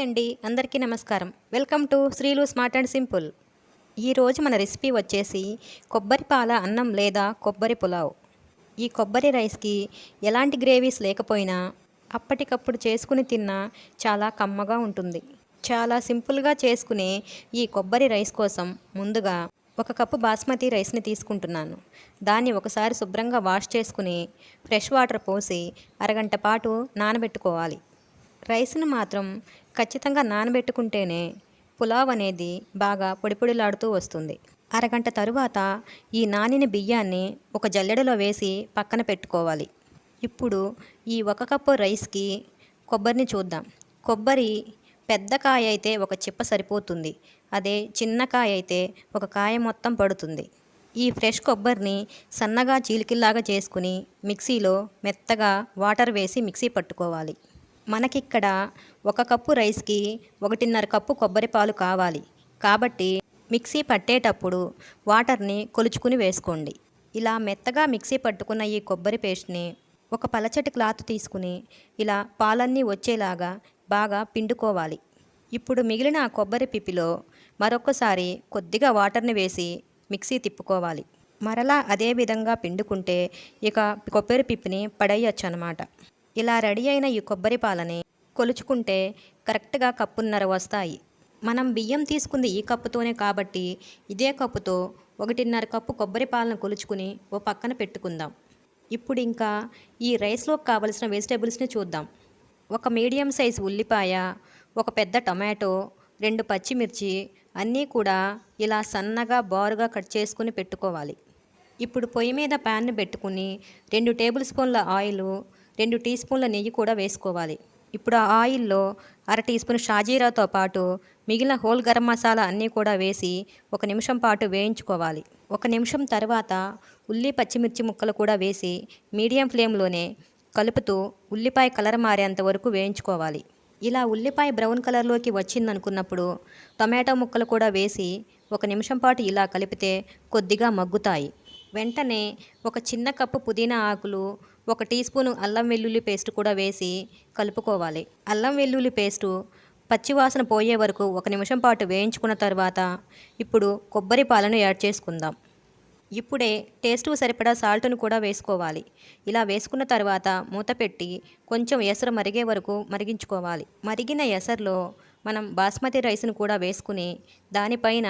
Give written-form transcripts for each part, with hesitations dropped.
అండి, అందరికీ నమస్కారం. Welcome to Srilu smart and simple. ఈరోజు మన రెసిపీ వచ్చేసి కొబ్బరి పాల అన్నం లేదా కొబ్బరి పులావ్. ఈ కొబ్బరి రైస్కి ఎలాంటి గ్రేవీస్ లేకపోయినా అప్పటికప్పుడు చేసుకుని తిన్నా చాలా కమ్మగా ఉంటుంది. చాలా సింపుల్గా చేసుకునే ఈ కొబ్బరి రైస్ కోసం ముందుగా 1 కప్పు బాస్మతి రైస్ని తీసుకుంటున్నాను. దాన్ని ఒకసారి శుభ్రంగా వాష్ చేసుకుని ఫ్రెష్ వాటర్ పోసి అరగంట పాటు నానబెట్టుకోవాలి. రైస్ను మాత్రం ఖచ్చితంగా నానబెట్టుకుంటేనే పులావ్ అనేది బాగా పొడిలాడుతూ వస్తుంది. అరగంట తరువాత ఈ నానిన బియ్యాన్ని ఒక జల్లెడలో వేసి పక్కన పెట్టుకోవాలి. ఇప్పుడు ఈ 1 కప్పు రైస్కి కొబ్బరిని చూద్దాం. కొబ్బరి పెద్ద కాయ అయితే ఒక చిప్ప సరిపోతుంది. అదే చిన్న కాయ అయితే ఒక కాయ మొత్తం పడుతుంది. ఈ ఫ్రెష్ కొబ్బరిని సన్నగా చీలికల్లాగా చేసుకుని మిక్సీలో మెత్తగా వాటర్ వేసి మిక్సీ పట్టుకోవాలి. మనకిక్కడ 1 కప్పు రైస్కి 1.5 కప్పు కొబ్బరి పాలు కావాలి. కాబట్టి మిక్సీ పట్టేటప్పుడు వాటర్ని కొలుచుకుని వేసుకోండి. ఇలా మెత్తగా మిక్సీ పట్టుకున్న ఈ కొబ్బరి పేస్ట్ని ఒక పలచటి క్లాత్ తీసుకుని ఇలా పాలన్నీ వచ్చేలాగా బాగా పిండుకోవాలి. ఇప్పుడు మిగిలిన ఆ కొబ్బరి పిప్పిలో మరొకసారి కొద్దిగా వాటర్ని వేసి మిక్సీ తిప్పుకోవాలి. మరలా అదే విధంగా పిండుకుంటే ఇక కొబ్బరి పిప్పిని పడేయచ్చు అన్నమాట. ఇలా రెడీ అయిన ఈ కొబ్బరి పాలని కొలుచుకుంటే కరెక్ట్గా కప్పున్నర వస్తాయి. మనం బియ్యం తీసుకుంది ఈ కప్పుతోనే కాబట్టి ఇదే కప్పుతో 1.5 కప్పు కొబ్బరి పాలను కొలుచుకుని ఓ పక్కన పెట్టుకుందాం. ఇప్పుడు ఇంకా ఈ రైస్లోకి కావలసిన వెజిటేబుల్స్ని చూద్దాం. 1 మీడియం సైజు ఉల్లిపాయ, 1 పెద్ద టొమాటో, 2 పచ్చిమిర్చి అన్నీ కూడా ఇలా సన్నగా బారుగా కట్ చేసుకుని పెట్టుకోవాలి. ఇప్పుడు పొయ్యి మీద ప్యాన్ని పెట్టుకుని 2 టేబుల్ స్పూన్ల ఆయిల్, 2 టీ స్పూన్ల నెయ్యి కూడా వేసుకోవాలి. ఇప్పుడు ఆ ఆయిల్లో 1/2 టీ స్పూన్ షాజీరాతో పాటు మిగిలిన హోల్ గరం మసాలా అన్నీ కూడా వేసి 1 నిమిషం పాటు వేయించుకోవాలి. 1 నిమిషం తర్వాత ఉల్లి పచ్చిమిర్చి ముక్కలు కూడా వేసి మీడియం ఫ్లేమ్లోనే కలుపుతూ ఉల్లిపాయ కలర్ మారేంత వరకు వేయించుకోవాలి. ఇలా ఉల్లిపాయ బ్రౌన్ కలర్లోకి వచ్చిందనుకున్నప్పుడు టొమాటో ముక్కలు కూడా వేసి 1 నిమిషం పాటు ఇలా కలిపితే కొద్దిగా మగ్గుతాయి. వెంటనే 1 చిన్న కప్పు పుదీనా ఆకులు, 1 టీ స్పూను అల్లం వెల్లుల్లి పేస్ట్ కూడా వేసి కలుపుకోవాలి. అల్లం వెల్లుల్లి పేస్టు పచ్చివాసన పోయే వరకు 1 నిమిషం పాటు వేయించుకున్న తర్వాత ఇప్పుడు కొబ్బరి పాలను యాడ్ చేసుకుందాం. ఇప్పుడే టేస్టుకు సరిపడా సాల్ట్ను కూడా వేసుకోవాలి. ఇలా వేసుకున్న తర్వాత మూత పెట్టి కొంచెం ఎసరు మరిగే వరకు మరిగించుకోవాలి. మరిగిన ఎసరులో మనం బాస్మతి రైస్ను కూడా వేసుకుని దానిపైన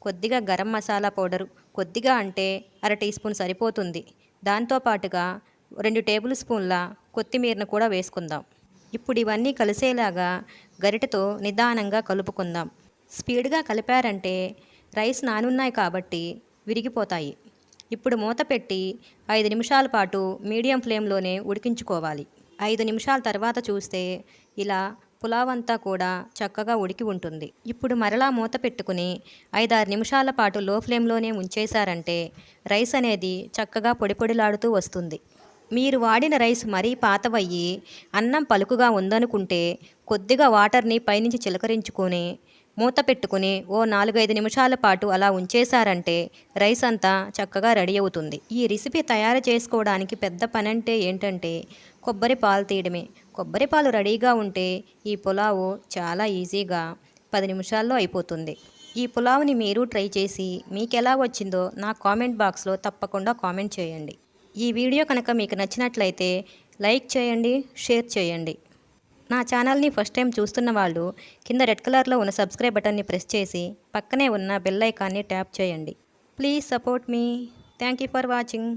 కొద్దిగా గరం మసాలా పౌడరు, కొద్దిగా అంటే 1/2 టీ స్పూన్ సరిపోతుంది. దాంతోపాటుగా 2 టేబుల్ స్పూన్ల కొత్తిమీరను కూడా వేసుకుందాం. ఇప్పుడు ఇవన్నీ కలిసేలాగా గరిటెతో నిదానంగా కలుపుకుందాం. స్పీడ్గా కలిపారంటే రైస్ నానున్నాయి కాబట్టి విరిగిపోతాయి. ఇప్పుడు మూత పెట్టి 5 నిమిషాల పాటు మీడియం ఫ్లేమ్లోనే ఉడికించుకోవాలి. 5 నిమిషాల తర్వాత చూస్తే ఇలా పులావ్ అంతా కూడా చక్కగా ఉడికి ఉంటుంది. ఇప్పుడు మరలా మూత పెట్టుకుని 5-6 నిమిషాల పాటు లో ఫ్లేమ్లోనే ఉంచేశారంటే రైస్ అనేది చక్కగా పొడిలాడుతూ వస్తుంది. మీరు వాడిన రైస్ మరీ పాతవయ్యి అన్నం పలుకుగా ఉందనుకుంటే కొద్దిగా వాటర్ని పైనుంచి చిలకరించుకొని మూత పెట్టుకుని ఓ 4-5 నిమిషాల పాటు అలా ఉంచేశారంటే రైస్ అంతా చక్కగా రెడీ అవుతుంది. ఈ రెసిపీ తయారు చేసుకోవడానికి పెద్ద పని అంటే ఏంటంటే కొబ్బరి పాలు తీయడమే. కొబ్బరి పాలు రెడీగా ఉంటే ఈ పులావు చాలా ఈజీగా 10 నిమిషాల్లో అయిపోతుంది. ఈ పులావ్ని మీరు ట్రై చేసి మీకు ఎలా వచ్చిందో నా కామెంట్ బాక్స్లో తప్పకుండా కామెంట్ చేయండి. ఈ వీడియో కనుక మీకు నచ్చినట్లయితే లైక్ చేయండి, షేర్ చేయండి. నా ఛానల్ని ఫస్ట్ టైం చూస్తున్న వాళ్ళు కింద రెడ్ కలర్లో ఉన్న సబ్స్క్రైబ్ బటన్ని ప్రెస్ చేసి పక్కనే ఉన్న బెల్ ఐకాన్ని ట్యాప్ చేయండి. Please support me. Thank you for watching.